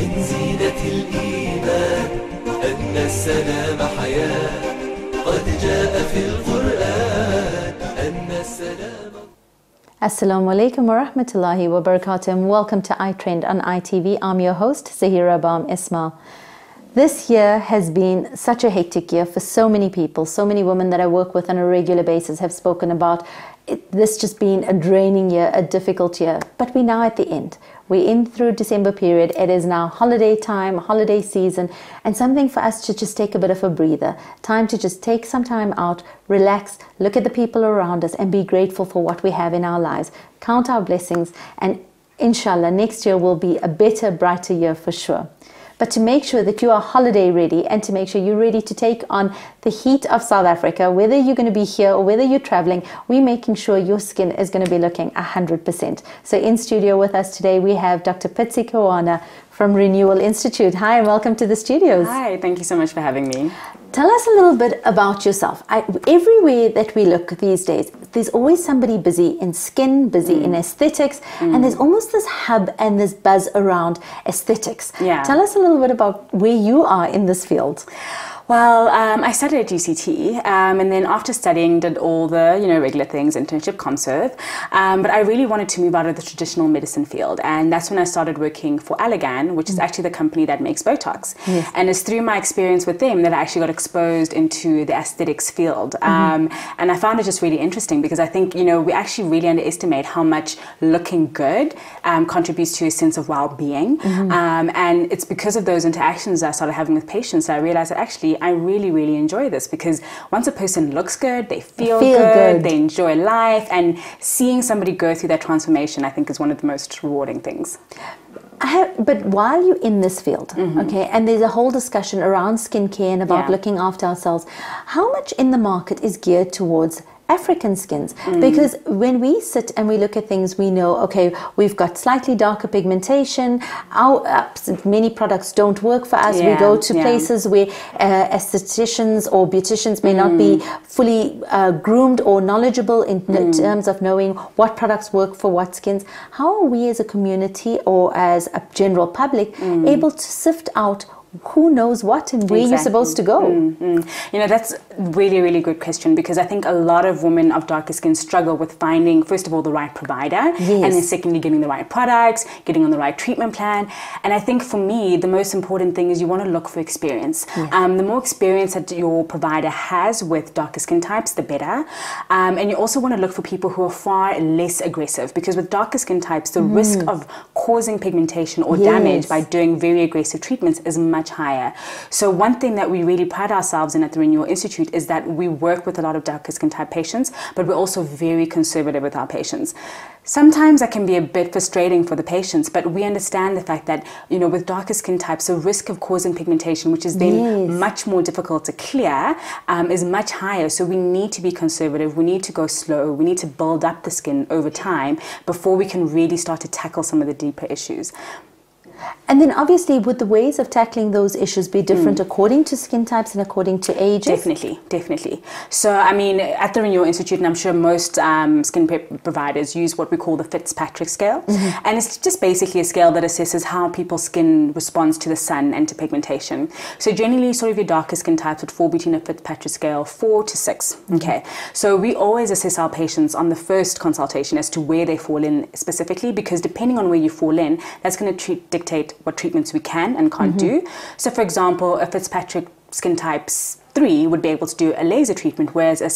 من زينة الإيمان أن السلام حياة قد جاء في القرآن أن السلام. Assalamu alaikum wa rahmatullahi wa barakatuh, and welcome to iTrend on ITV. I'm your host, Zaheerah Bham Ismail. This year has been such a hectic year for so many people. So many women that I work with on a regular basis have spoken about this just being a draining year, a difficult year. But we're now at the end. We're in through December period. It is now holiday time, holiday season, and something for us to just take a bit of a breather. Time to just take some time out, relax, look at the people around us, and be grateful for what we have in our lives. Count our blessings, and inshallah, next year will be a better, brighter year for sure. But to make sure that you are holiday ready and to make sure you're ready to take on the heat of South Africa, whether you're going to be here or whether you're traveling, we're making sure your skin is going to be looking 100%. So in studio with us today, we have Dr Pitsi Kewana from Renewal Institute. Hi, and welcome to the studios. Hi, thank you so much for having me. Tell us a little bit about yourself. Everywhere that we look these days, there's always somebody busy in skin, busy in aesthetics, and there's almost this hub and this buzz around aesthetics. Yeah. Tell us a little bit about where you are in this field. Well, I studied at UCT, and then after studying did all the, regular things, internship, conserve, but I really wanted to move out of the traditional medicine field, and that's when I started working for Allergan, which is actually the company that makes Botox. Yes. And it's through my experience with them that I actually got exposed into the aesthetics field, and I found it just really interesting because I think, we actually really underestimate how much looking good contributes to a sense of well-being, and it's because of those interactions I started having with patients that I realized that actually I really, really enjoy this, because once a person looks good, they feel good, they enjoy life, and seeing somebody go through that transformation, I think, is one of the most rewarding things. But while you're in this field, okay, and there's a whole discussion around skincare and about looking after ourselves, how much in the market is geared towards African skins? Because when we sit and we look at things, we know, okay, we've got slightly darker pigmentation. Many products don't work for us. We go to places where estheticians or beauticians may not be fully groomed or knowledgeable in terms of knowing what products work for what skins. How are we as a community or as a general public able to sift out who knows what and where you're supposed to go? That's really, really good question, because I think a lot of women of darker skin struggle with finding, first of all, the right provider, and then secondly, getting the right products, getting on the right treatment plan. And I think for me, the most important thing is you want to look for experience. The more experience that your provider has with darker skin types, the better. And you also want to look for people who are far less aggressive, because with darker skin types, the risk of causing pigmentation or damage by doing very aggressive treatments is much higher. So one thing that we really pride ourselves in at the Renewal Institute is that we work with a lot of darker skin type patients, but we're also very conservative with our patients. Sometimes that can be a bit frustrating for the patients, but we understand the fact that, with darker skin types, the risk of causing pigmentation, which is then much more difficult to clear, is much higher. So we need to be conservative. We need to go slow. We need to build up the skin over time before we can really start to tackle some of the deeper issues. And then obviously, would the ways of tackling those issues be different according to skin types and according to ages? Definitely. So, at the Renewal Institute, and I'm sure most skin providers use what we call the Fitzpatrick Scale. And it's just basically a scale that assesses how people's skin responds to the sun and to pigmentation. So generally, sort of your darker skin types would fall between a Fitzpatrick Scale 4 to 6. Okay. So we always assess our patients on the first consultation as to where they fall in specifically, because depending on where you fall in, that's going to dictate what treatments we can and can't do. So for example, a Fitzpatrick skin types 3 would be able to do a laser treatment, whereas a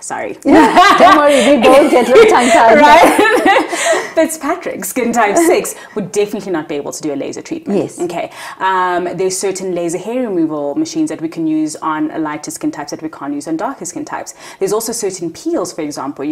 sorry. Don't worry, we both get little tongue-tied. Right? Fitzpatrick skin type 6 would definitely not be able to do a laser treatment. Yes. Okay. There's certain laser hair removal machines that we can use on lighter skin types that we can't use on darker skin types. There's also certain peels, for example,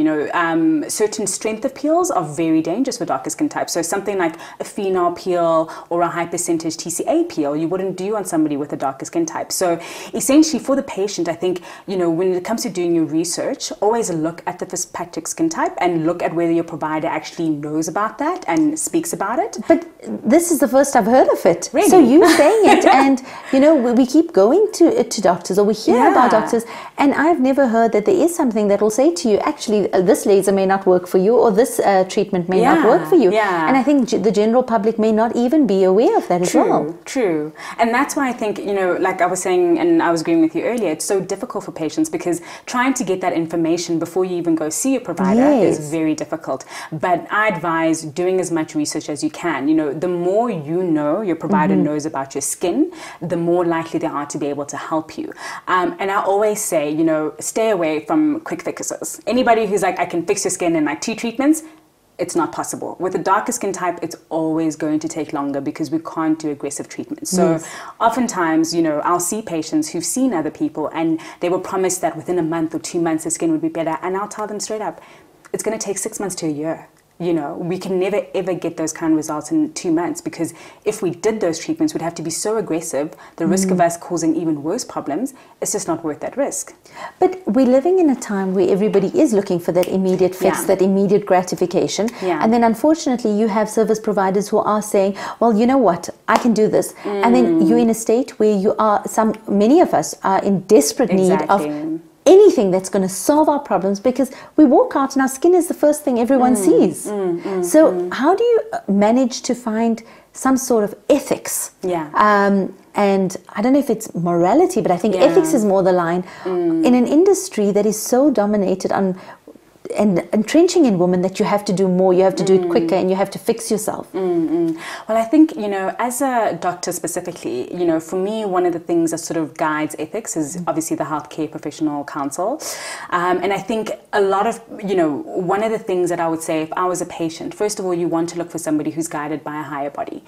certain strength of peels are very dangerous for darker skin types. So something like a phenol peel or a high percentage TCA peel, you wouldn't do on somebody with a darker skin type. So essentially, essentially for the patient, I think, you know, when it comes to doing your research, always look at the Fitzpatrick skin type and look at whether your provider actually knows about that and speaks about it. But this is the first I've heard of it. Really? So you saying it, and you know, we keep going to doctors, or we hear about doctors, and I've never heard that there is something that will say to you, actually, this laser may not work for you, or this treatment may not work for you. And I think the general public may not even be aware of that as well. True. And that's why I think, you know, like I was saying, and I was agreeing with you earlier, it's so difficult for patients because trying to get that information before you even go see your provider is very difficult. But I advise doing as much research as you can. You know, the more you know your provider knows about your skin, the more likely they are to be able to help you. And I always say, you know, stay away from quick fixes. Anybody who's like, I can fix your skin in like 2 treatments, it's not possible. With a darker skin type, it's always going to take longer because we can't do aggressive treatment. So oftentimes, you know, I'll see patients who've seen other people and they were promised that within a month or 2 months, the skin would be better. And I'll tell them straight up, it's going to take 6 months to a year. You know, we can never ever get those kind of results in 2 months because if we did those treatments, we'd have to be so aggressive. The risk of us causing even worse problems, it's just not worth that risk. But we're living in a time where everybody is looking for that immediate fix, that immediate gratification. And then unfortunately, you have service providers who are saying, well, you know what, I can do this. And then you're in a state where you are, many of us are in desperate need of anything that's going to solve our problems, because we walk out and our skin is the first thing everyone sees. So how do you manage to find some sort of ethics? And I don't know if it's morality, but I think ethics is more the line in an industry that is so dominated on and entrenching in women that you have to do more, you have to do it quicker, and you have to fix yourself. Well, I think, you know, as a doctor specifically, you know, for me, one of the things that sort of guides ethics is obviously the Healthcare Professional Council. And I think a lot of, you know, one of the things that I would say if I was a patient, first of all, you want to look for somebody who's guided by a higher body.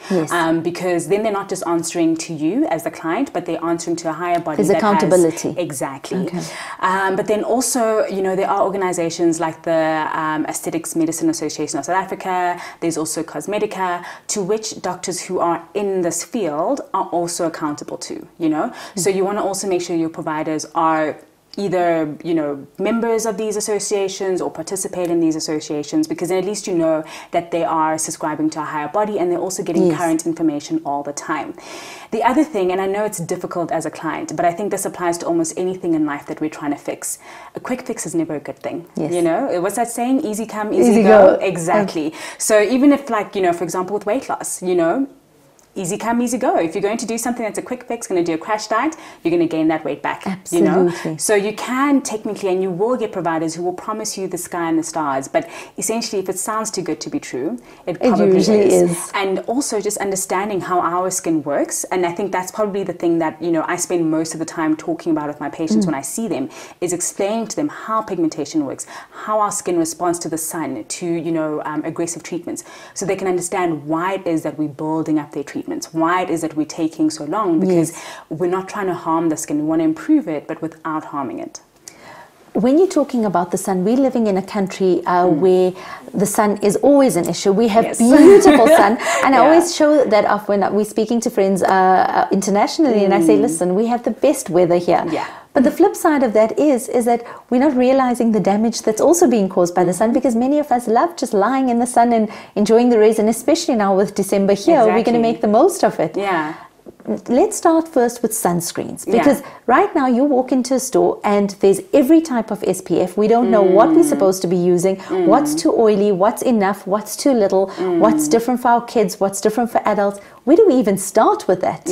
Because then they're not just answering to you as the client, but they're answering to a higher body. There's accountability. Exactly. But then also, you know, there are organizations like the Aesthetics Medicine Association of South Africa, there's also Cosmetica, to which doctors who are in this field are also accountable to, you know. So you want to also make sure your providers are either, you know, members of these associations or participate in these associations, because then at least you know that they are subscribing to a higher body and they're also getting current information all the time. The other thing, and I know it's difficult as a client, but I think this applies to almost anything in life that we're trying to fix. A quick fix is never a good thing. You know, what's that saying? Easy come, easy go. Exactly. So even if, like, you know, for example, with weight loss, you know, easy come, easy go. If you're going to do something that's a quick fix, going to do a crash diet, you're going to gain that weight back. Absolutely. You know? So you can technically, and you will get providers who will promise you the sky and the stars, but essentially if it sounds too good to be true, it probably is. And also just understanding how our skin works. And I think that's probably the thing that, you know, I spend most of the time talking about with my patients when I see them, is explaining to them how pigmentation works, how our skin responds to the sun, to, you know, aggressive treatments, so they can understand why it is that we're building up their treatment. Why it is that we're taking so long, because we're not trying to harm the skin, we want to improve it, but without harming it. When you're talking about the sun, we're living in a country where the sun is always an issue. We have beautiful sun, and I always show that off when we're speaking to friends internationally, and I say, listen, we have the best weather here. But the flip side of that is that we're not realizing the damage that's also being caused by the sun, because many of us love just lying in the sun and enjoying the rays, and especially now with December here, we're going to make the most of it. Let's start first with sunscreens, because right now you walk into a store and there's every type of SPF. We don't know what we're supposed to be using, what's too oily, what's enough, what's too little, what's different for our kids, what's different for adults. Where do we even start with that?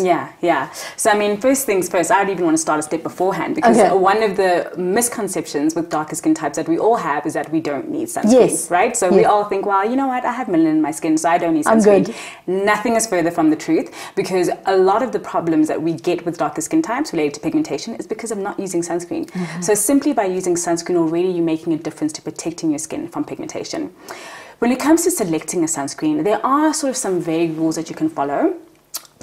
So, I mean, first things first, I would even want to start a step beforehand, because one of the misconceptions with darker skin types that we all have is that we don't need sunscreen, right? So we all think, well, you know what, I have melanin in my skin, so I don't need sunscreen. Nothing is further from the truth, because a lot of the problems that we get with darker skin types related to pigmentation is because of not using sunscreen. So simply by using sunscreen already, you're making a difference to protecting your skin from pigmentation. When it comes to selecting a sunscreen, there are sort of some vague rules that you can follow.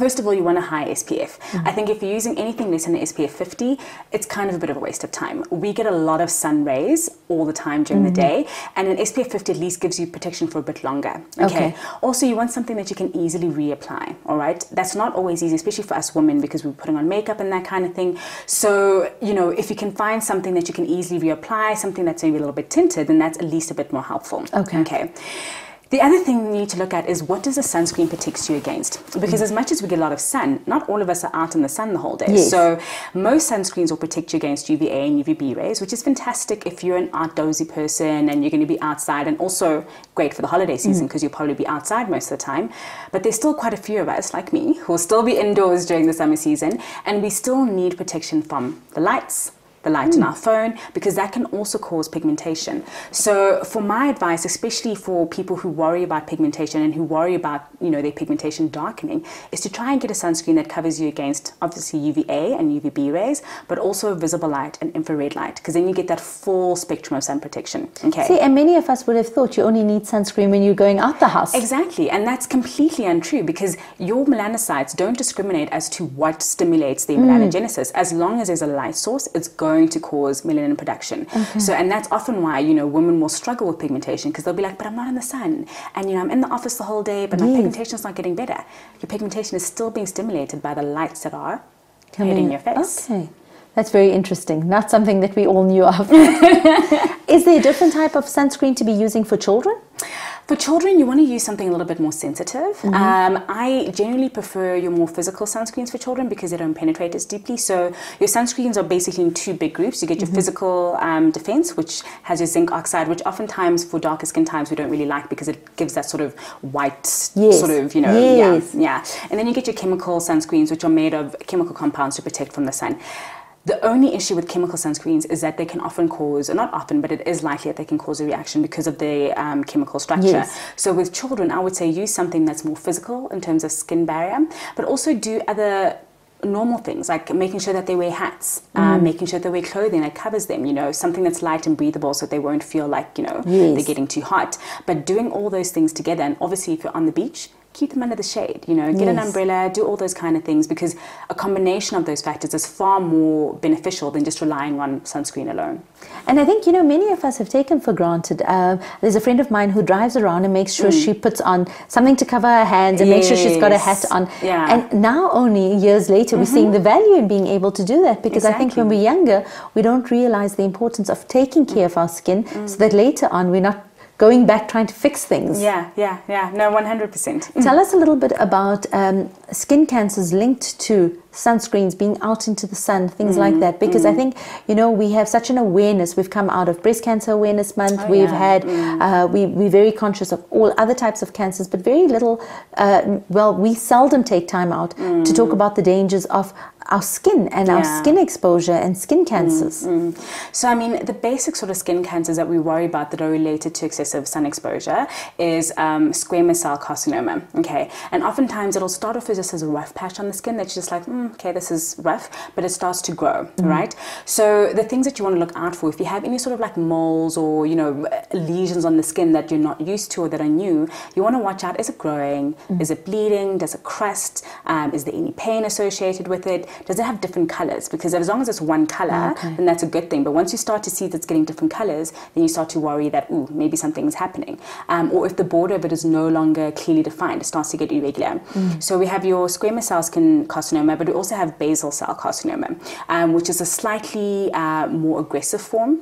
First of all, you want a high SPF. I think if you're using anything less than an SPF 50, it's kind of a bit of a waste of time. We get a lot of sun rays all the time during the day, and an SPF 50 at least gives you protection for a bit longer. Okay. Also, you want something that you can easily reapply, all right? That's not always easy, especially for us women, because we're putting on makeup and that kind of thing. So, you know, if you can find something that you can easily reapply, something that's maybe a little bit tinted, then that's at least a bit more helpful. Okay. The other thing we need to look at is, what does a sunscreen protect you against? Because as much as we get a lot of sun, not all of us are out in the sun the whole day. So most sunscreens will protect you against UVA and UVB rays, which is fantastic if you're an outdoorsy person and you're going to be outside, and also great for the holiday season because you'll probably be outside most of the time. But there's still quite a few of us, like me, who will still be indoors during the summer season, and we still need protection from the lights, the light on our phone, because that can also cause pigmentation. So for my advice, especially for people who worry about pigmentation and who worry about, you know, their pigmentation darkening, is to try and get a sunscreen that covers you against obviously UVA and UVB rays, but also visible light and infrared light, because then you get that full spectrum of sun protection. Okay. See, and many of us would have thought you only need sunscreen when you're going out the house. Exactly, and that's completely untrue, because your melanocytes don't discriminate as to what stimulates their melanogenesis. As long as there's a light source, it's going to cause melanin production. So, and that's often why, you know, women will struggle with pigmentation, because they'll be like, but I'm not in the sun, and you know, I'm in the office the whole day, but my pigmentation is not getting better. Your pigmentation is still being stimulated by the lights that are hitting your face. Okay. That's very interesting. Not something that we all knew of. Is there a different type of sunscreen to be using for children? For children, you want to use something a little bit more sensitive. I generally prefer your more physical sunscreens for children because they don't penetrate as deeply. So your sunscreens are basically in two big groups. You get your physical defense, which has your zinc oxide, which oftentimes for darker skin types we don't really like because it gives that sort of white sort of, you know, yeah. And then you get your chemical sunscreens, which are made of chemical compounds to protect from the sun. The only issue with chemical sunscreens is that they can often cause, or not often, but it is likely that they can cause a reaction because of the chemical structure. So with children, I would say use something that's more physical in terms of skin barrier, but also do other normal things like making sure that they wear hats, making sure they wear clothing that covers them, you know, something that's light and breathable so they won't feel like, you know, they're getting too hot. But doing all those things together, and obviously if you're on the beach, keep them under the shade, you know, get an umbrella, do all those kind of things, because a combination of those factors is far more beneficial than just relying on sunscreen alone. And I think, you know, many of us have taken for granted. There's a friend of mine who drives around and makes sure she puts on something to cover her hands and makes sure she's got a hat on. And now only years later we're seeing the value in being able to do that, because I think when we're younger we don't realize the importance of taking care of our skin so that later on we're not going back trying to fix things. No, 100%. Tell us a little bit about skin cancers linked to sunscreens, being out into the sun, things like that, because I think, you know, we have such an awareness. We've come out of Breast Cancer Awareness Month. We've had we're very conscious of all other types of cancers, but very little we seldom take time out to talk about the dangers of our skin and our skin exposure and skin cancers. So I mean, the basic sort of skin cancers that we worry about that are related to excessive sun exposure is squamous cell carcinoma. Okay, and oftentimes it'll start off just as a rough patch on the skin that's just like, okay, this is rough, but it starts to grow, right? So the things that you want to look out for, if you have any sort of like moles or, you know, lesions on the skin that you're not used to or that are new, you want to watch out. Is it growing? Is it bleeding? Does it crust? Is there any pain associated with it? Does it have different colors? Because as long as it's one color, then that's a good thing. But once you start to see that it's getting different colors, then you start to worry that, ooh, maybe something's happening. Or if the border of it is no longer clearly defined, it starts to get irregular. So we have your squamous cell skin carcinoma, but we also have basal cell carcinoma, which is a slightly more aggressive form.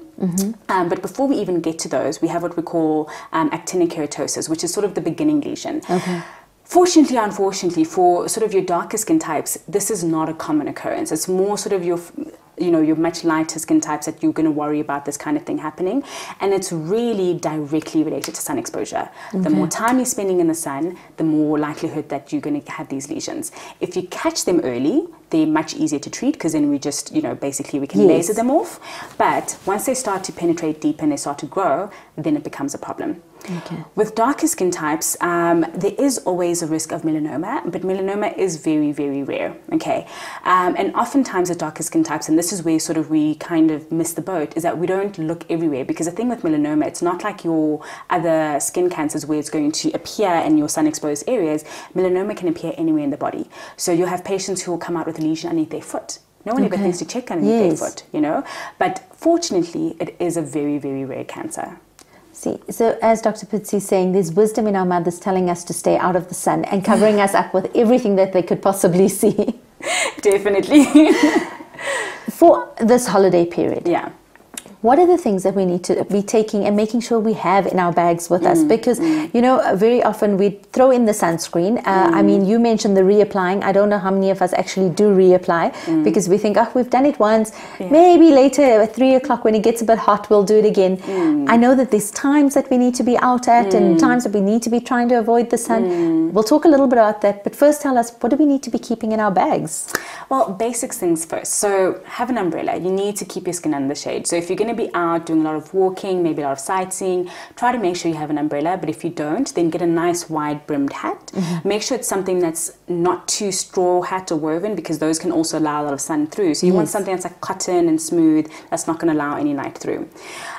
But before we even get to those, we have what we call actinic keratosis, which is sort of the beginning lesion. Fortunately or unfortunately, for sort of your darker skin types, this is not a common occurrence. It's more sort of your, you know, your much lighter skin types that you're going to worry about this kind of thing happening. And it's really directly related to sun exposure. The more time you're spending in the sun, the more likelihood that you're going to have these lesions. If you catch them early, they're much easier to treat, because then we just, you know, basically we can laser them off. But once they start to penetrate deep and they start to grow, then it becomes a problem. Okay. With darker skin types, there is always a risk of melanoma, but melanoma is very, very rare, okay? And oftentimes with darker skin types, and this is where sort of we kind of miss the boat, is that we don't look everywhere, because the thing with melanoma, it's not like your other skin cancers where it's going to appear in your sun-exposed areas. Melanoma can appear anywhere in the body. So you'll have patients who will come out with a lesion underneath their foot. No one ever thinks to check underneath their foot, you know? But fortunately, it is a very, very rare cancer. See, so as Dr. Pitsi is saying, there's wisdom in our mothers telling us to stay out of the sun and covering us up with everything that they could possibly see. Definitely. For this holiday period. Yeah. What are the things that we need to be taking and making sure we have in our bags with us? Because, you know, very often we throw in the sunscreen. I mean, you mentioned the reapplying. I don't know how many of us actually do reapply because we think, oh, we've done it once. Yeah. Maybe later at 3 o'clock when it gets a bit hot, we'll do it again. I know that there's times that we need to be out at and times that we need to be trying to avoid the sun. We'll talk a little bit about that. But first tell us, what do we need to be keeping in our bags? Well, basics things first. So have an umbrella. You need to keep your skin under the shade. So if you're going to be out doing a lot of walking, maybe a lot of sightseeing, try to make sure you have an umbrella. But if you don't, then get a nice wide brimmed hat. Make sure it's something that's not too straw hat or woven, because those can also allow a lot of sun through. So you want something that's like cotton and smooth, that's not going to allow any light through.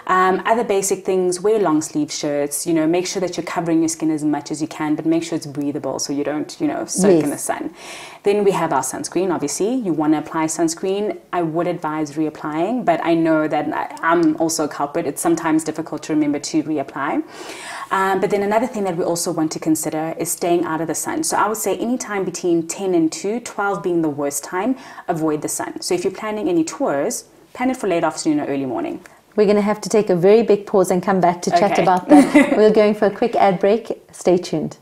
Other basic things, wear long sleeve shirts, you know, make sure that you're covering your skin as much as you can, but make sure it's breathable so you don't, you know, soak in the sun. Then we have our sunscreen, obviously. You want to apply sunscreen. I would advise reapplying, but I know that I'm also a culprit. It's sometimes difficult to remember to reapply. But then another thing that we also want to consider is staying out of the sun. So I would say anytime between 10 and 2, 12 being the worst time, avoid the sun. So if you're planning any tours, plan it for late afternoon or early morning. We're going to have to take a very big pause and come back to chat about that. We're going for a quick ad break. Stay tuned.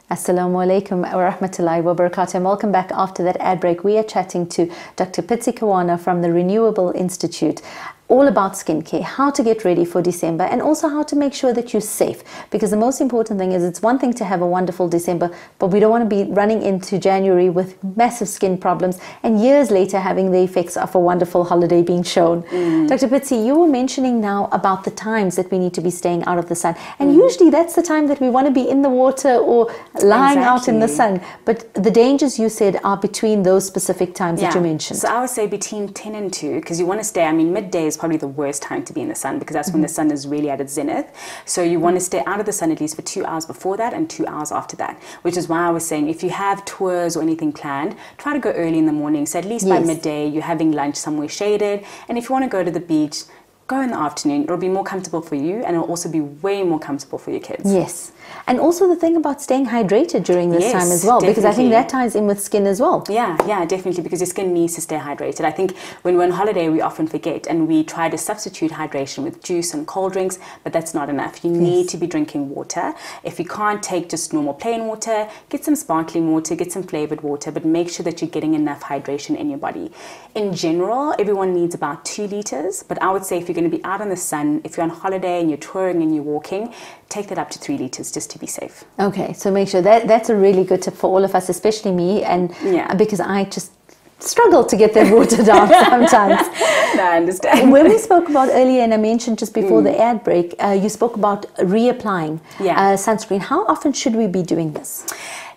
Assalamu alaikum wa rahmatullahi wa barakatuh, and welcome back after that ad break. We are chatting to Dr. Pitsi Kewana from the Renewable Institute, all about skincare, how to get ready for December, and also how to make sure that you're safe. Because the most important thing is, it's one thing to have a wonderful December, but we don't want to be running into January with massive skin problems and years later having the effects of a wonderful holiday being shown. Dr. Pitsi, you were mentioning now about the times that we need to be staying out of the sun. And usually that's the time that we want to be in the water or lying out in the sun. But the dangers, you said, are between those specific times that you mentioned. So I would say between 10 and 2, because you want to stay, I mean, midday is probably the worst time to be in the sun, because that's when the sun is really at its zenith. So you want to stay out of the sun at least for 2 hours before that and 2 hours after that, which is why I was saying, if you have tours or anything planned, try to go early in the morning. So at least by midday, you're having lunch somewhere shaded. And if you want to go to the beach, go in the afternoon. It'll be more comfortable for you, and it'll also be way more comfortable for your kids. Yes. And also the thing about staying hydrated during this time as well, because I think that ties in with skin as well. Yeah, definitely, because your skin needs to stay hydrated. I think when we're on holiday, we often forget and we try to substitute hydration with juice and cold drinks, but that's not enough. You need to be drinking water. If you can't take just normal plain water, get some sparkling water, get some flavored water, but make sure that you're getting enough hydration in your body. In general, everyone needs about 2 liters, but I would say if you're going to be out in the sun, if you're on holiday and you're touring and you're walking, take that up to 3 liters just to be safe. Okay, so make sure that's a really good tip for all of us, especially me, and because I just struggle to get that water down sometimes. No, I understand. When we spoke about earlier, and I mentioned just before the ad break, you spoke about reapplying sunscreen. How often should we be doing this?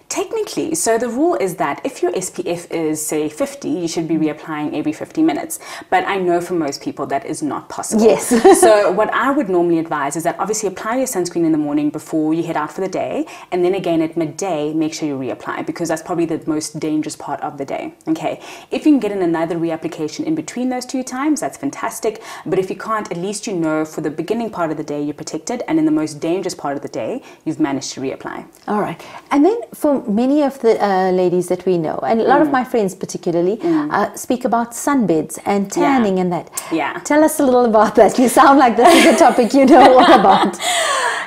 Technically, so the rule is that if your SPF is, say, 50, you should be reapplying every 50 minutes. But I know for most people that is not possible. Yes. So what I would normally advise is that obviously apply your sunscreen in the morning before you head out for the day. And then again at midday, make sure you reapply, because that's probably the most dangerous part of the day. Okay. If you can get in another reapplication in between those 2 times, that's fantastic. But if you can't, at least you know for the beginning part of the day, you're protected. And in the most dangerous part of the day, you've managed to reapply. All right. And then for many of the ladies that we know, and a lot of my friends particularly, speak about sunbeds and tanning and that. Yeah. Tell us a little about that. You sound like this is a topic you know all about.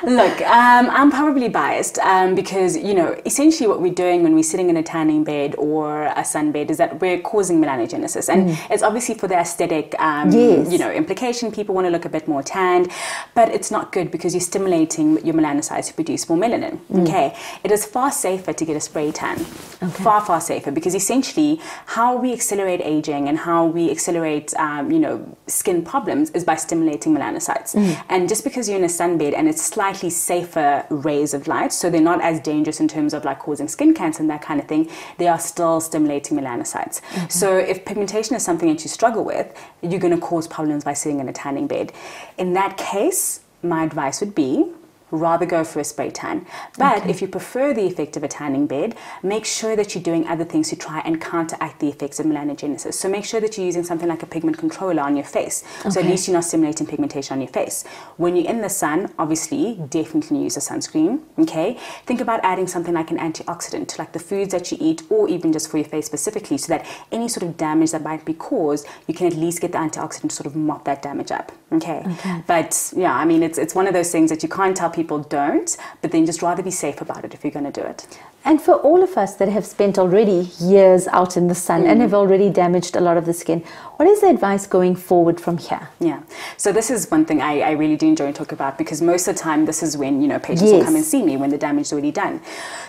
Look, I'm probably biased because, you know, essentially what we're doing when we're sitting in a tanning bed or a sunbed is that we're causing melanogenesis. And it's obviously for the aesthetic, you know, implication. People want to look a bit more tanned, but it's not good because you're stimulating your melanocytes to produce more melanin. Okay. It is far safer to get a spray tan. Far, far safer, because essentially how we accelerate aging and how we accelerate, you know, skin problems is by stimulating melanocytes. And just because you're in a sunbed and it's slightly safer rays of light, so they're not as dangerous in terms of like causing skin cancer and that kind of thing, they are still stimulating melanocytes. So if pigmentation is something that you struggle with, you're going to cause problems by sitting in a tanning bed. In that case, my advice would be rather go for a spray tan. But if you prefer the effect of a tanning bed, make sure that you're doing other things to try and counteract the effects of melanogenesis. So make sure that you're using something like a pigment controller on your face. So at least you're not stimulating pigmentation on your face. When you're in the sun, obviously, definitely use a sunscreen. Okay. Think about adding something like an antioxidant to like the foods that you eat, or even just for your face specifically, so that any sort of damage that might be caused, you can at least get the antioxidant to sort of mop that damage up. Okay. But yeah, I mean, it's one of those things that you can't tell people don't, but then just rather be safe about it if you're going to do it. And for all of us that have spent already years out in the sun and have already damaged a lot of the skin, what is the advice going forward from here? Yeah, so this is one thing I really do enjoy and talk about, because most of the time this is when, you know, patients will come and see me when the damage is already done.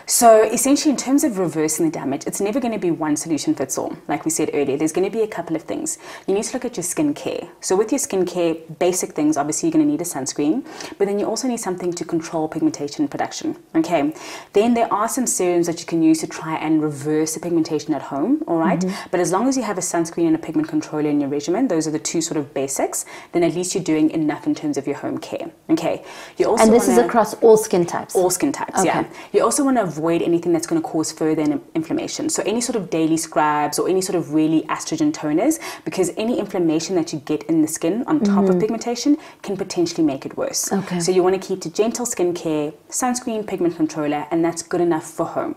So essentially, in terms of reversing the damage, it's never going to be one solution fits all. Like we said earlier, there's going to be a couple of things. You need to look at your skincare. So with your skincare, basic things, obviously you're going to need a sunscreen, but then you also need something to control pigmentation production. Okay, then there are some serums that you can use to try and reverse the pigmentation at home, all right? But as long as you have a sunscreen and a pigment controller in your regimen, those are the two sort of basics, then at least you're doing enough in terms of your home care. Okay, you also and this is across all skin types? All skin types, yeah. You also want to avoid anything that's going to cause further inflammation. So any sort of daily scrubs or any sort of really estrogen toners, because any inflammation that you get in the skin on top of pigmentation can potentially make it worse. So you want to keep to gentle skincare, sunscreen, pigment controller, and that's good enough for home.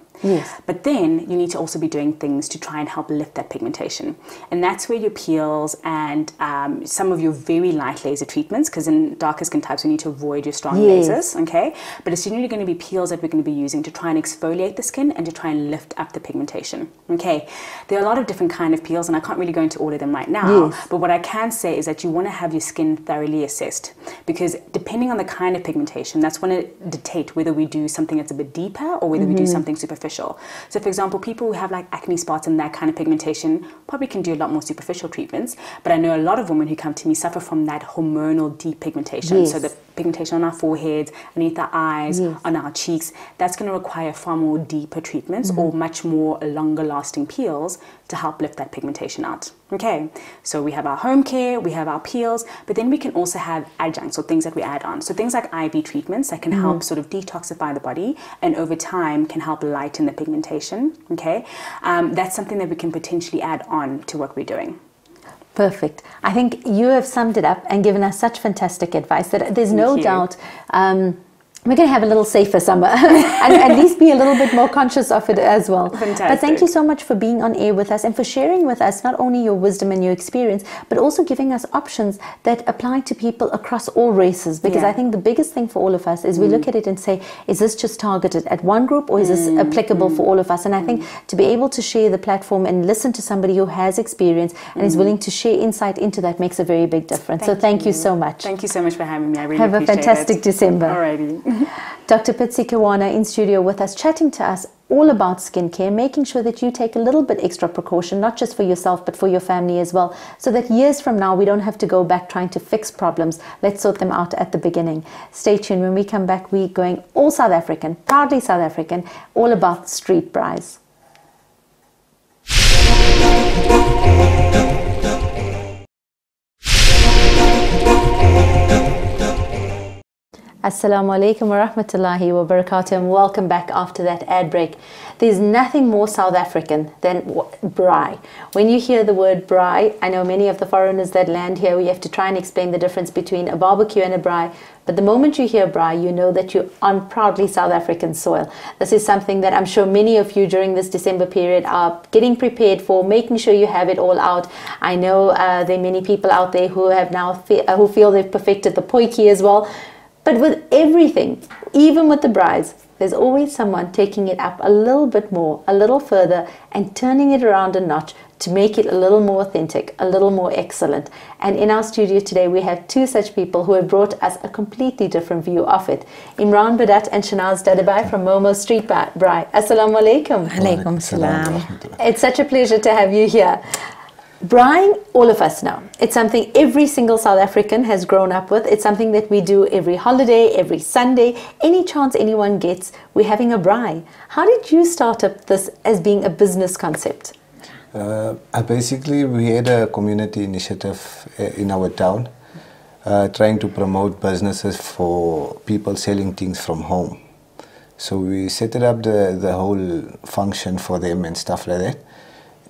But then you need to also be doing things to try and help lift that pigmentation. And that's where your peels and some of your very light laser treatments, because in darker skin types we need to avoid your strong lasers, okay? But it's generally going to be peels that we're going to be using to try and exfoliate the skin and to try and lift up the pigmentation, okay? There are a lot of different kind of peels, and I can't really go into all of them right now, but what I can say is that you want to have your skin thoroughly assessed, because depending on the kind of pigmentation, that's going to dictate whether we do something that's a bit deeper or whether we do something superficial. So for example, people who have like acne spots and that kind of pigmentation probably can do a lot more superficial treatments, but I know a lot of women who come to me suffer from that hormonal deep pigmentation. So the pigmentation on our foreheads, underneath our eyes, on our cheeks, that's going to require far more deeper treatments or much more longer lasting peels to help lift that pigmentation out. Okay, so we have our home care, we have our peels, but then we can also have adjuncts or things that we add on. So things like IV treatments that can help sort of detoxify the body and over time can help lighten the pigmentation. Okay, that's something that we can potentially add on to what we're doing. Perfect. I think you have summed it up and given us such fantastic advice that there's no doubt we're going to have a little safer summer and at least be a little bit more conscious of it as well. Fantastic. But thank you so much for being on air with us and for sharing with us not only your wisdom and your experience, but also giving us options that apply to people across all races. Because I think the biggest thing for all of us is we look at it and say, is this just targeted at one group or is this applicable for all of us? And I think to be able to share the platform and listen to somebody who has experience and is willing to share insight into that makes a very big difference. So thank you so much. Thank you so much for having me. I really have appreciate a fantastic it. December. Alrighty. Dr. Pitsi Kewana in studio with us, chatting to us all about skincare, making sure that you take a little bit extra precaution, not just for yourself, but for your family as well, so that years from now, we don't have to go back trying to fix problems. Let's sort them out at the beginning. Stay tuned. When we come back, we're going all South African, proudly South African, all about street braais. Assalamu alaikum wa rahmatullahi wa barakatuh, and welcome back after that ad break. There's nothing more South African than braai. When you hear the word braai, I know many of the foreigners that land here, we have to try and explain the difference between a barbecue and a braai. But the moment you hear braai, you know that you're on proudly South African soil. This is something that I'm sure many of you during this December period are getting prepared for, making sure you have it all out. I know there are many people out there who have now who feel they've perfected the potjie as well. But with everything, even with the braais, there's always someone taking it up a little bit more, a little further, and turning it around a notch to make it a little more authentic, a little more excellent. And in our studio today, we have two such people who have brought us a completely different view of it. Imraan Badat and Shahnaaz Dadabhay from Momo Street Braai. Assalamu alaikum. Alaikum salam. It's such a pleasure to have you here. Braaiing, all of us know. It's something every single South African has grown up with. It's something that we do every holiday, every Sunday. Any chance anyone gets, we're having a braai. How did you start up this as being a business concept? Basically, we had a community initiative in our town trying to promote businesses for people selling things from home. So we set it up the whole function for them and stuff like that.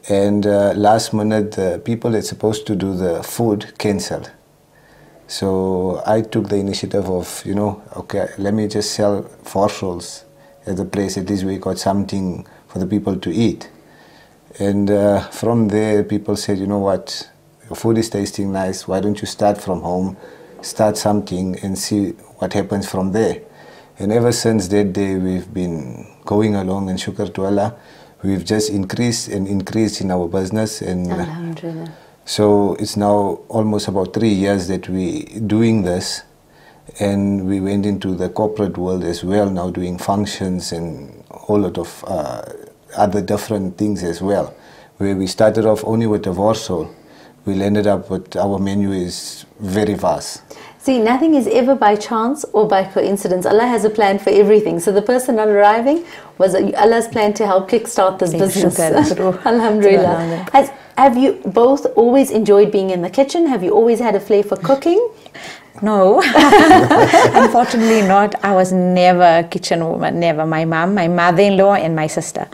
And last minute, the people that's supposed to do the food cancelled. So I took the initiative of, you know, okay, let me just sell 4 rolls at the place. At least we got something for the people to eat. And from there, people said, you know what, your food is tasting nice. Why don't you start from home, start something and see what happens from there. And ever since that day, we've been going along, and shukr to Allah. We've just increased and increased in our business, and so it's now almost about 3 years that we're doing this, and we went into the corporate world as well, now doing functions and a whole lot of other different things as well. Where we started off only with a Warsaw, we ended up with our menu is very vast. See, nothing is ever by chance or by coincidence. Allah has a plan for everything. So the person not arriving was Allah's plan to help kickstart this business. Alhamdulillah. Have you both always enjoyed being in the kitchen? Have you always had a flair for cooking? No, unfortunately not. I was never a kitchen woman, never. My mom, my mother-in-law and my sister.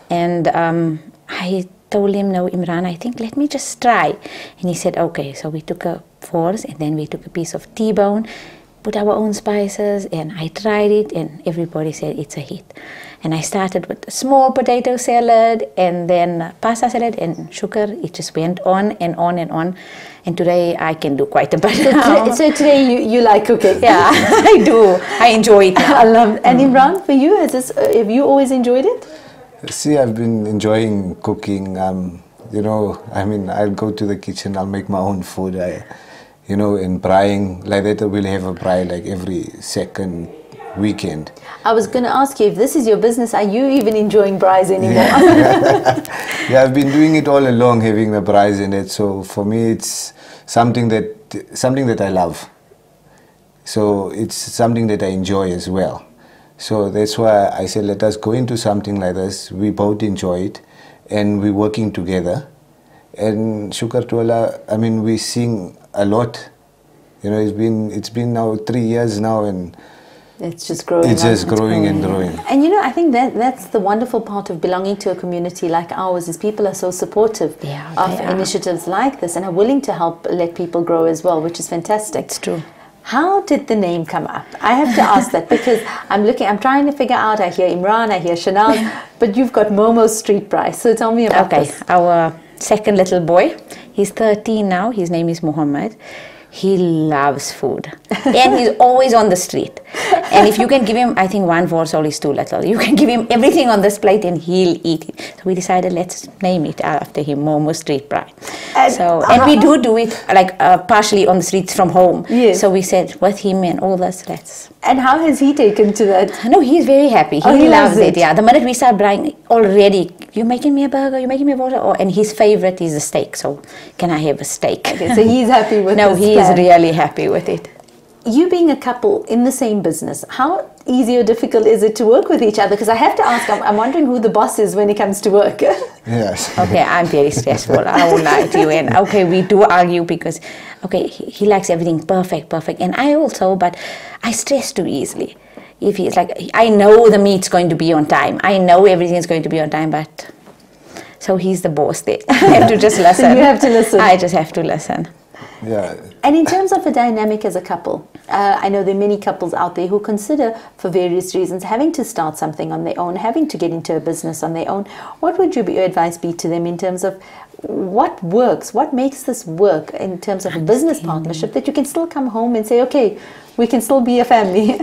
And I told him, no, Imraan, I think let me just try. And he said, okay. So we took a force and then we took a piece of T-bone, put our own spices, and I tried it and everybody said it's a hit. And I started with a small potato salad and then pasta salad, and shukr, it just went on and on and on. And today I can do quite a bit. So today you like cooking? Yeah, I do. I enjoy it now. I love it. And Imraan, for you, have you always enjoyed it? See, I've been enjoying cooking. You know, I mean, I'll go to the kitchen, I'll make my own food. You know, in braaiing, like that, we'll have a braai like every second weekend. I was going to ask you, if this is your business, are you even enjoying braais anymore? Yeah, I've been doing it all along, having the braais in it. So for me, it's something that I love. So it's something that I enjoy as well. So that's why I said, let us go into something like this. We both enjoy it, and we're working together. And shukr to Allah, I mean, we're seeing a lot. You know, it's been now 3 years now, and it's just growing. It's just growing and growing. And you know, I think that's the wonderful part of belonging to a community like ours, is people are so supportive of initiatives like this and are willing to help let people grow as well, which is fantastic. It's true. How did the name come up? I have to ask that because I'm trying to figure out, I hear Imraan, I hear Shahnaaz, but you've got Momo Street Braai. So tell me about this. Our second little boy, he's 13 now, his name is Muhammad. He loves food and he's always on the street. And if you can give him, I think 1 Warsaw is too little. You can give him everything on this plate and he'll eat it. So we decided, let's name it after him, Momo Street Braai. And we do it like partially on the streets from home. Yes. So we said with him and all this, let's. And how has he taken to that? No, he's very happy. He loves it. Yeah. The minute we start braaiing, already, you're making me a burger, you're making me a water. And his favorite is the steak. So can I have a steak? Okay, so he's happy with it. No, he is really happy with it. You being a couple in the same business, how easy or difficult is it to work with each other? Because I have to ask, I'm wondering who the boss is when it comes to work. Yes. Okay, I'm very stressful. I won't lie to you. And okay, we do argue because, okay, he likes everything perfect. And I also, but I stress too easily. If he's like, I know the meat's going to be on time. I know everything is going to be on time, but so he's the boss there. I have to just listen. So you have to listen. I just have to listen. Yeah. And in terms of a dynamic as a couple, I know there are many couples out there who consider, for various reasons, having to start something on their own, having to get into a business on their own. What would your advice be to them in terms of what works? What makes this work in terms of a business partnership that you can still come home and say, okay, we can still be a family?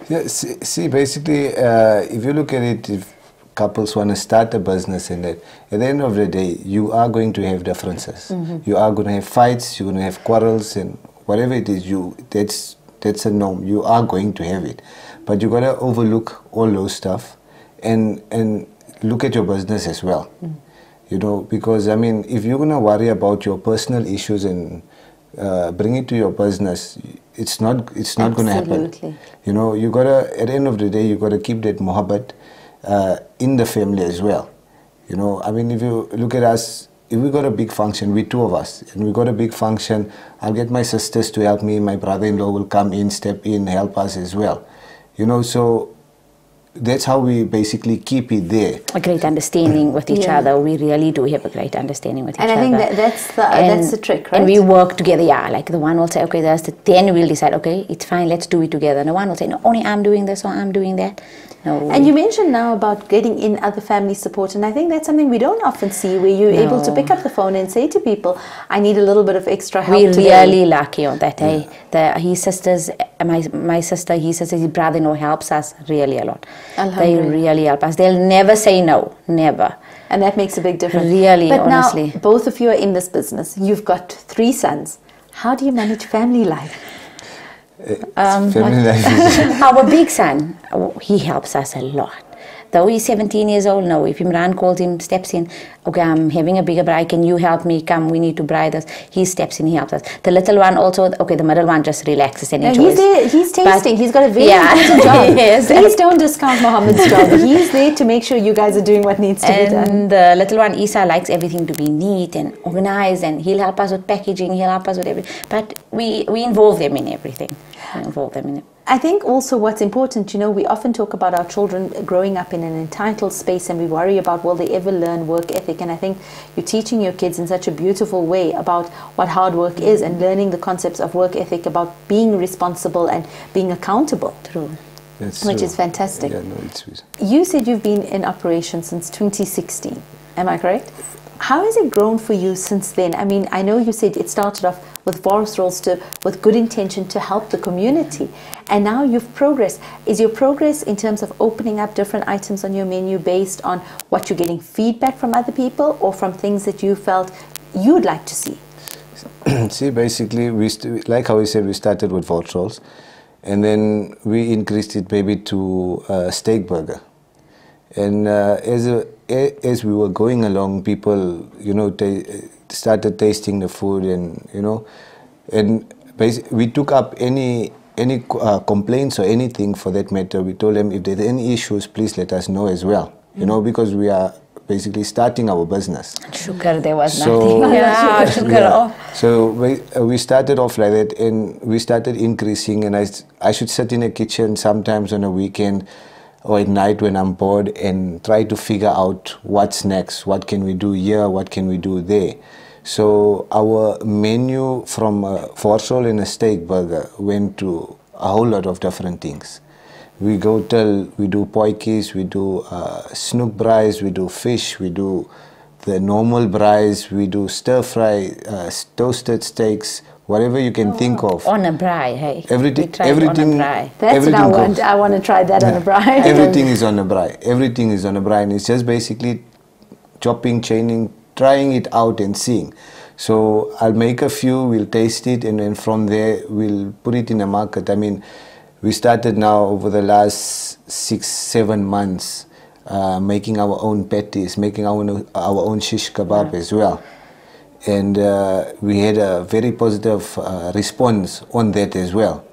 Yeah, see, basically, if you look at it, if couples want to start a business, and that at the end of the day, you are going to have differences. You are going to have fights, you're going to have quarrels, and whatever it is, that's a norm. You are going to have it, but you got to overlook all those stuff, and look at your business as well. You know, because I mean, if you're going to worry about your personal issues and bring it to your business, it's not going to happen. You know, you gotta, at the end of the day, you gotta keep that muhabbat in the family as well. You know, I mean, if you look at us, if we got a big function, we two of us, and we got a big function, I'll get my sisters to help me, my brother-in-law will come in, step in, help us as well. You know, so that's how we basically keep it there. A great understanding with each other. We really do have a great understanding with each other. And I think that's the trick, right? And we work together, yeah. Like the one will say, okay, then we'll decide, okay, it's fine, let's do it together. And the one will say, no, only I'm doing this or I'm doing that. No. And you mentioned now about getting in other family support, and I think that's something we don't often see, where you're able to pick up the phone and say to people, I need a little bit of extra help We're today. really lucky on that. His sisters, my sister, his brother-in-law helps us really a lot. They really help us. They'll never say no, never. And that makes a big difference. Really, but honestly. Now, both of you are in this business. You've got 3 sons. How do you manage family life? Family life is... Our big son, he helps us a lot. Though he's 17 years old now, if Imraan calls him, steps in, okay, I'm having a bigger braai, can you help me? Come, we need to braai this. He steps in, he helps us. The little one also, okay, the middle one just relaxes and enjoys. He's tasting, he's got a very important job. Yes. Please don't discount Mohammed's job. He's there to make sure you guys are doing what needs to be done. And the little one, Isa, likes everything to be neat and organized, and he'll help us with packaging, he'll help us with everything. But we involve them in everything. We involve them in it. I think also what's important, you know, we often talk about our children growing up in an entitled space, and we worry about, will they ever learn work ethic? And I think you're teaching your kids in such a beautiful way about what hard work is, and learning the concepts of work ethic, about being responsible and being accountable. True. Which is fantastic. Yeah, no, it's sweet. You said you've been in operation since 2016. Am I correct? How has it grown for you since then? I mean, I know you said it started off with forest rolls with good intention to help the community, and now you've progressed. Is your progress in terms of opening up different items on your menu based on what you're getting feedback from other people, or from things that you felt you'd like to see? See, basically, like how we said, we started with forest rolls, and then we increased it maybe to steak burger. And as we were going along, people, you know, started tasting the food, and you know, and basically we took up any complaints or anything for that matter. We told them, if there's any issues, please let us know as well. You know, because we are basically starting our business. Sugar, there was nothing. Yeah, sugar. Yeah. So we started off like that, and we started increasing. And I should sit in a kitchen sometimes on a weekend or at night when I'm bored, and try to figure out what's next. What can we do here? What can we do there? So our menu from force roll and a steak burger went to a whole lot of different things. We do poikies, we do snook braais, we do fish, we do the normal braais, we do stir fry, toasted steaks, whatever you can think of. On a braai, hey. Everything. On a braai. That's what I want. I want to try that on a braai. Everything is on a braai. Everything is on a braai, and it's just basically chopping, chaining, trying it out and seeing. So I'll make a few, we'll taste it, and then from there we'll put it in the market. I mean, we started now over the last 6-7 months making our own patties, making our own shish kebab as well. And we had a very positive response on that as well,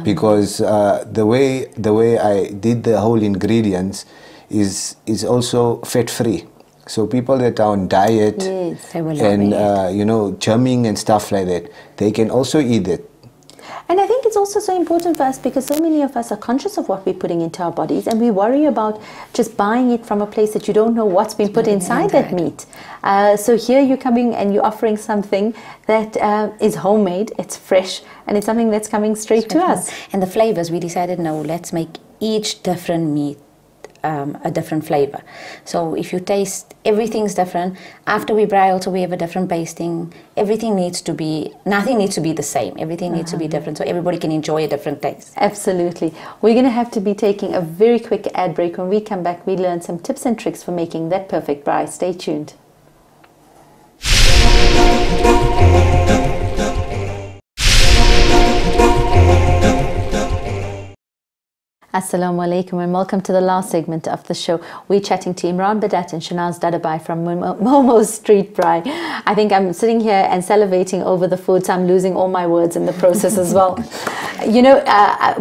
because the way I did the whole ingredients is also fat free. So people that are on diet and you know, gymming and stuff like that, they can also eat it. And I think it's also so important for us, because so many of us are conscious of what we're putting into our bodies, and we worry about just buying it from a place that you don't know what's been put inside that meat. So here you're coming and you're offering something that is homemade, it's fresh, and it's something that's coming straight to us. And the flavors, we decided, no, let's make each different meat a different flavor. So if you taste, everything's different. After we braai also we have a different basting. Everything needs to be, nothing needs to be the same. Everything needs to be different so everybody can enjoy a different taste. Absolutely. We're going to have to be taking a very quick ad break. When we come back, we learn some tips and tricks for making that perfect braai. Stay tuned. Assalamu alaikum and welcome to the last segment of the show. We're chatting to Imraan Badat and Shahnaaz Dadabhay from Momo's Street Braai. I think I'm sitting here and salivating over the food, so I'm losing all my words in the process as well. You know,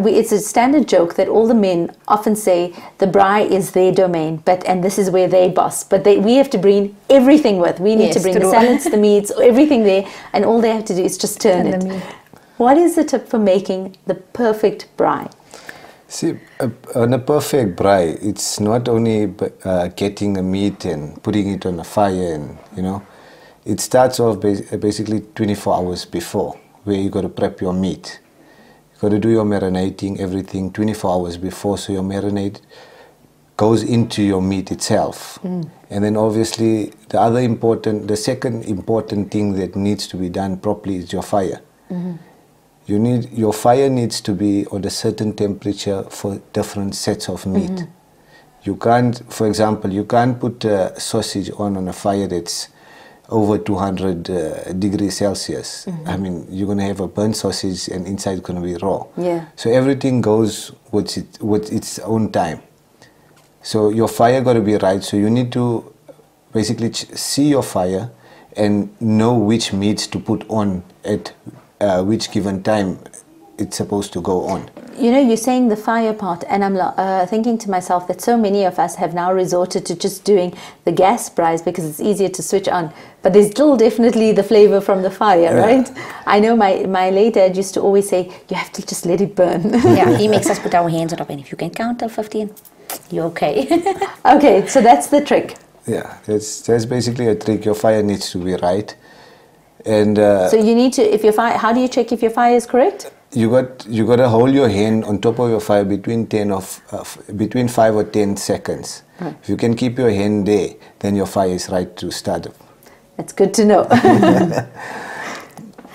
it's a standard joke that all the men often say the braai is their domain, and this is where they boss. But we have to bring everything with. We need to bring the salads, the meats, everything there, and all they have to do is just turn it. What is the tip for making the perfect braai? See, on a perfect braai, it's not only getting a meat and putting it on a fire, and it starts off basically 24 hours before, where you got to prep your meat. You got to do your marinating, everything 24 hours before, so your marinade goes into your meat itself. And then obviously the second important thing that needs to be done properly is your fire. Your fire needs to be at a certain temperature for different sets of meat. You can't, for example, you can't put a sausage on a fire that's over 200 degrees Celsius. I mean, you're going to have a burnt sausage and inside going to be raw. So everything goes with its own time. So your fire got to be right. So you need to basically see your fire and know which meats to put on at which given time it's supposed to go on. You know, you're saying the fire part, and I'm thinking to myself that so many of us have now resorted to just doing the gas braais because it's easier to switch on. But there's still definitely the flavor from the fire, right? I know my late dad used to always say, you have to just let it burn. Yeah, he makes us put our hands on it, and if you can count till 15, you're okay. Okay, so that's the trick. Yeah, that's basically a trick. Your fire needs to be right. And so you need to, if your fire, how do you check if your fire is correct? You got to hold your hand on top of your fire between 5 or 10 seconds. If you can keep your hand there, then your fire is right to start. That's good to know.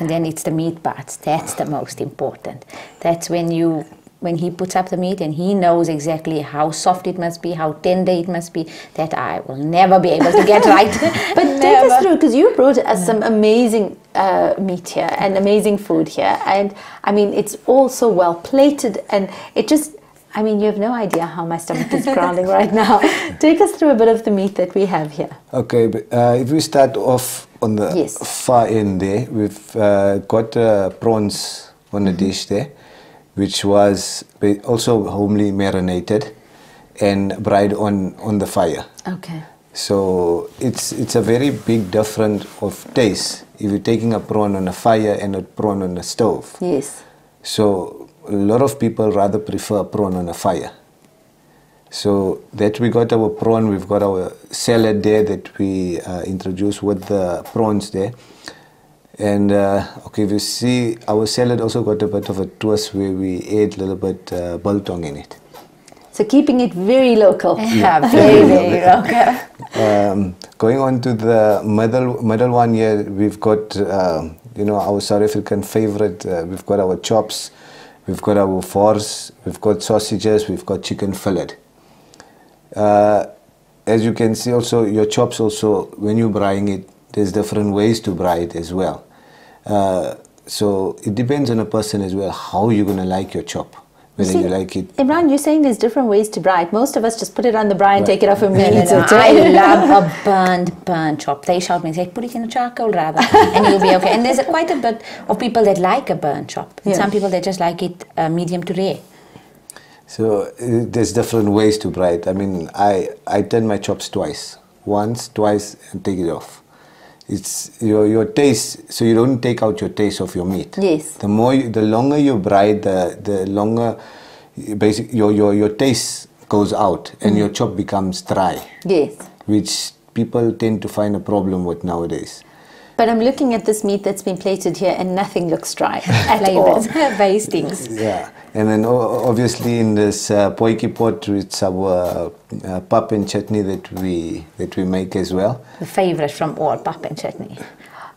And then it's the meat parts. That's the most important. That's when he puts up the meat and he knows exactly how soft it must be, how tender it must be, that I will never be able to get right. But take us through, because you brought us some amazing meat here and amazing food here. And I mean, it's all so well plated, and it just, I mean, you have no idea how my stomach is growling right now. Take us through a bit of the meat that we have here. Okay, but, if we start off on the far end there, we've got prawns on the dish there, which was also homely marinated and braaied on the fire. Okay. So it's a very big difference of taste if you're taking a prawn on a fire and a prawn on a stove. Yes. So a lot of people rather prefer prawn on a fire. So that we got our prawn, we've got our salad there that we introduced with the prawns there. And okay, if you see, our salad also got a bit of a twist where we add a little bit biltong in it. So keeping it very local. Yeah, very, very local. Going on to the middle one here, we've got, our South African favorite. We've got our chops, we've got our vors, we've got sausages, we've got chicken fillet. As you can see also, your chops also, when you're braaiing it, there's different ways to braai it as well. So it depends on a person as well, how you're going to like your chop, whether you like it. Imraan, you're saying there's different ways to braai it. Most of us just put it on the braai and take it off and eat it. I love a burnt chop. They shout me and say, put it in a charcoal rather, and you'll be okay. And there's quite a bit of people that like a burnt chop. And some people that just like it medium to rare. So there's different ways to braai it. I mean, I turn my chops twice. Once, twice, and take it off. It's your taste, so you don't take out your taste of your meat. Yes. The longer you braai, the longer, basically your taste goes out and your chop becomes dry. Yes. Which people tend to find a problem with nowadays. But I'm looking at this meat that's been plated here and nothing looks dry at all. Bastings. Yeah, and then obviously in this poiki pot, it's our pap and chutney that we make as well. The favorite from all, pap and chutney.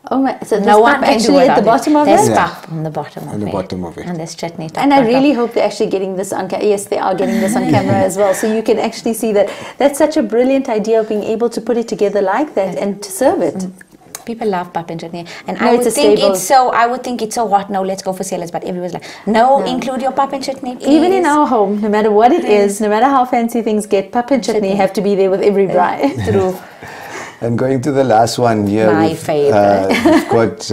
Oh my! So No there's one pap can do actually at the without bottom of There's it. pap on the bottom of it. On the bottom of it. And there's chutney. And I really hope they're actually getting this on camera. Yes, they are getting this on camera as well. So you can actually see that. That's such a brilliant idea of being able to put it together like that and to serve it. People love pap and chutney, and No, I it's would a think staple. it's so. I would think it's so hot. No, let's go for salads. But everyone's like, no, include your pap and chutney, please. Even in our home, no matter what it is, no matter how fancy things get, pap and chutney have to be there with every braai. True. And going to the last one here, My favorite. we've got,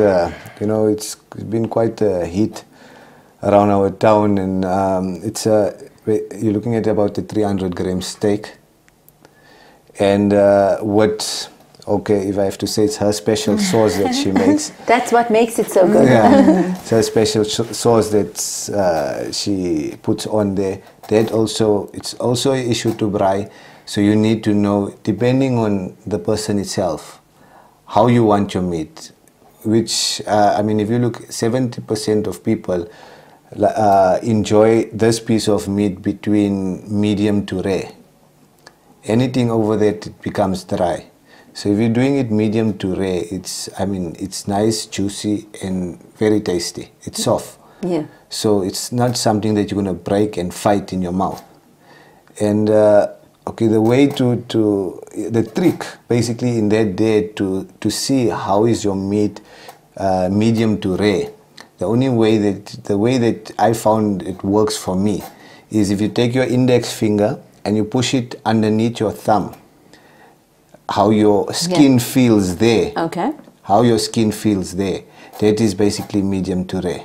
it's been quite a heat around our town, and you're looking at about a 300-gram steak. And if I have to say, it's her special sauce that she makes. That's what makes it so good. Yeah, it's her special sauce that she puts on there. It's also an issue to braai. So you need to know, depending on the person itself, how you want your meat. Which, if you look, 70% of people enjoy this piece of meat between medium to rare. Anything over that, it becomes dry. So if you're doing it medium to rare, it's nice, juicy, and very tasty. It's soft. Yeah. So it's not something that you're going to break and fight in your mouth. And the way the trick basically in that day to see how is your meat medium to rare. The way that I found it works for me is if you take your index finger and you push it underneath your thumb, how your skin feels there. Okay. How your skin feels there. That is basically medium to rare.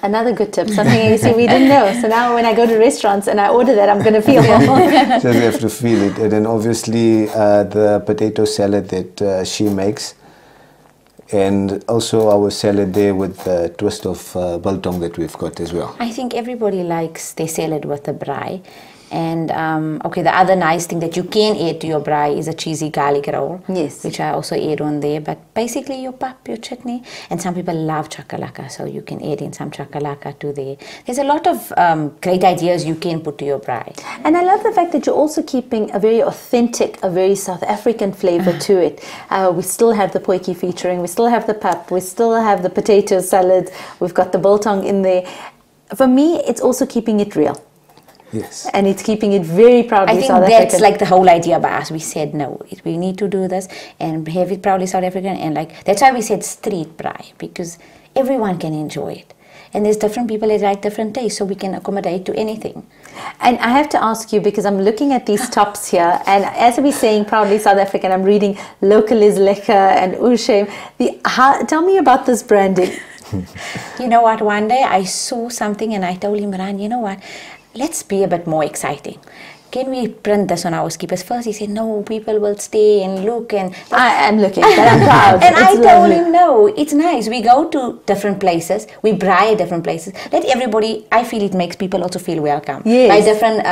Another good tip, something you see we didn't know. So now when I go to restaurants and I order that, I'm going to feel it. Just have to feel it. And then obviously the potato salad that she makes. And also our salad there with the twist of biltong that we've got as well. I think everybody likes their salad with the braai. And the other nice thing that you can add to your braai is a cheesy garlic roll. Yes. Which I also add on there. But basically your pap, your chutney. And some people love chakalaka, so you can add in some chakalaka to there. There's a lot of great ideas you can put to your braai. And I love the fact that you're also keeping a very authentic, a very South African flavor to it. We still have the potjie featuring, we still have the pap, we still have the potato salad, we've got the biltong in there. For me, it's also keeping it real. Yes. And it's keeping it very proudly South African. I think that's like the whole idea by us. We said, no, we need to do this and have it proudly South African. And that's why we said street braai, because everyone can enjoy it. And there's different people that like different tastes, so we can accommodate to anything. And I have to ask you, because I'm looking at these tops here, and as we're saying proudly South African, I'm reading local is lekker and Ushem. Tell me about this branding. You know what, one day I saw something and I told Imraan, you know what, let's be a bit more exciting. Can we print this on our skippers? First he said, no, people will stay and look. And I am looking, but I'm proud. And I told him, no, it's nice. We go to different places. We braai at different places. Let everybody, I feel it makes people also feel welcome. Yes. By different,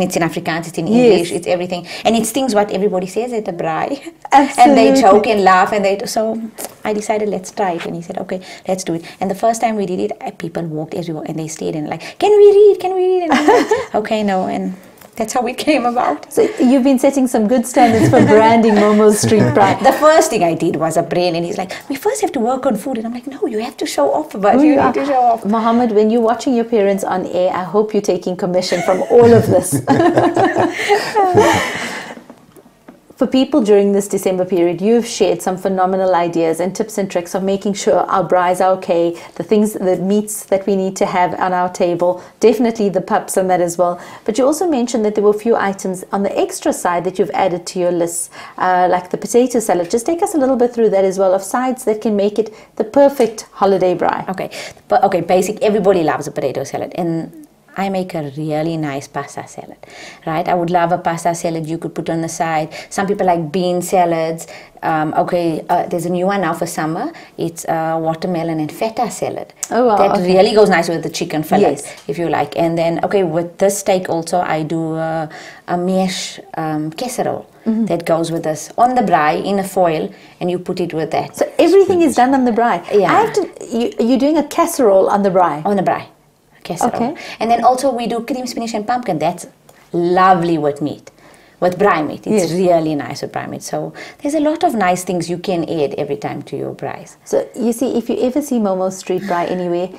it's in Afrikaans, it's in English, it's everything. And it's things what everybody says at the braai. Absolutely. And they joke and laugh. So I decided, let's try it. And he said, okay, let's do it. And the first time we did it, people walked everywhere and they stayed and like, can we read? Can we read? And I'm like, okay, no. And that's how it came about. So you've been setting some good standards for branding Momo's Street Braai. The first thing I did was a brain, and he's like, we first have to work on food. And I'm like, no, you have to show off about you need to show off. Mohammed, when you're watching your parents on air, I hope you're taking commission from all of this. For people during this December period, you've shared some phenomenal ideas and tips and tricks of making sure our braais are okay, the meats that we need to have on our table, definitely the pups and that as well. But you also mentioned that there were a few items on the extra side that you've added to your list, like the potato salad. Just take us a little bit through that as well, of sides that can make it the perfect holiday braai. Okay, basic, everybody loves a potato salad. And I make a really nice pasta salad, right? I would love a pasta salad you could put on the side. Some people like bean salads. There's a new one now for summer. It's watermelon and feta salad. Oh, wow. That really goes nice with the chicken fillet, Yes. if you like. And then, with this steak also, I do a mesh casserole. that goes with this on the braai in a foil, and you put it with that. So everything is done on the braai. Yeah. I have to. You're doing a casserole on the braai. On the braai, casserole. Okay. And then also we do cream spinach and pumpkin. That's lovely with meat. With braai meat, it's really nice with braai meat. So there's a lot of nice things you can add every time to your braais. So you see, if you ever see Momo's Street Braai anywhere,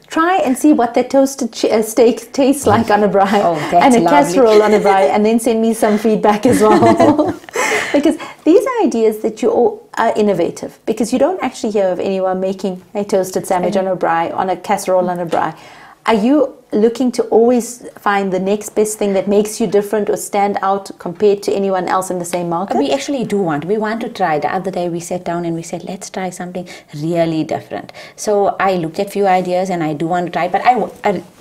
try and see what that toasted steak tastes like on a braai, and a casserole on a braai, and then send me some feedback as well. Because these are ideas that you all are innovative, because you don't actually hear of anyone making a toasted sandwich on a braai, on a casserole on a braai. Are you looking to always find the next best thing that makes you different or stand out compared to anyone else in the same market? We actually do want. We want to try. The other day we sat down and we said, let's try something really different. So I looked at a few ideas and I do want to try. But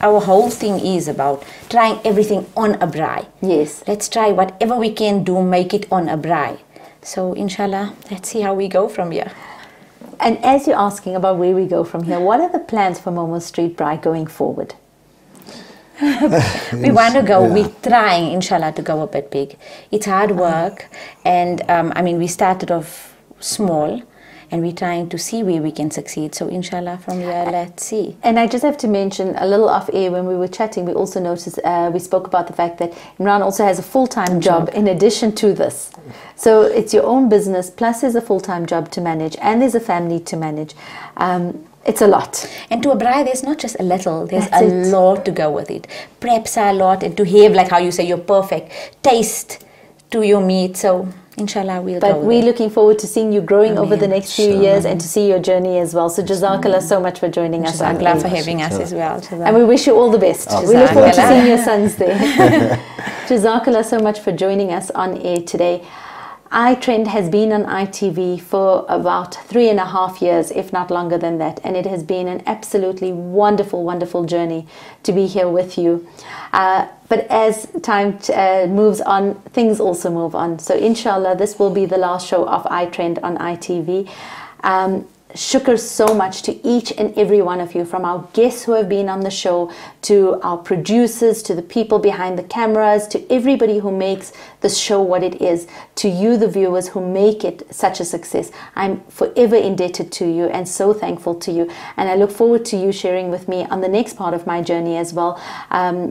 our whole thing is about trying everything on a braai. Yes. Let's try whatever we can do, make it on a braai. So inshallah, let's see how we go from here. And as you're asking about where we go from here, what are the plans for Momo's Street Braai going forward? We want to go, we're trying, inshallah, to go a bit big. It's hard work, and I mean, we started off small, and we're trying to see where we can succeed. So inshallah, from here, let's see. And I just have to mention a little off air, when we were chatting, we also noticed, we spoke about the fact that Imraan also has a full-time job in addition to this. So it's your own business, plus there's a full-time job to manage, and there's a family to manage. It's a lot. And to a braai, there's not just a little, there's a lot to go with it. Preps are a lot, and to have, like how you say, your perfect taste to your meat. So inshallah, we'll go. But we're looking forward to seeing you growing over the next few years, and to see your journey as well. So jazakallah so much for joining us. Jazakallah for having us as well. And we wish you all the best. We look forward to seeing your sons there. Jazakallah so much for joining us on air today. Itrend has been on ITV for about 3.5 years, if not longer than that, and it has been an absolutely wonderful, wonderful journey to be here with you. But as time moves on, things also move on. So inshallah, this will be the last show of Itrend on ITV. Shukr so much to each and every one of you, from our guests who have been on the show, to our producers, to the people behind the cameras, to everybody who makes this show what it is, to you, the viewers, who make it such a success. I'm forever indebted to you and so thankful to you. And I look forward to you sharing with me on the next part of my journey as well.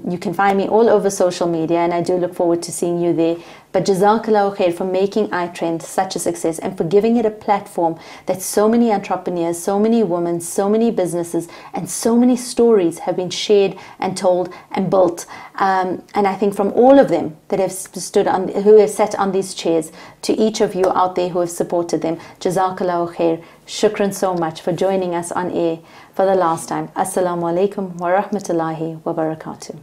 You can find me all over social media, and I do look forward to seeing you there. But Jazakallah khair for making Itrend such a success, and for giving it a platform that so many entrepreneurs, so many women, so many businesses, and so many stories have been shared and told and built. And I think from all of them that have stood on, who have sat on these chairs, to each of you out there who have supported them, Jazakallah khair. Shukran so much for joining us on air for the last time. Assalamu alaikum wa rahmatullahi wa barakatuh.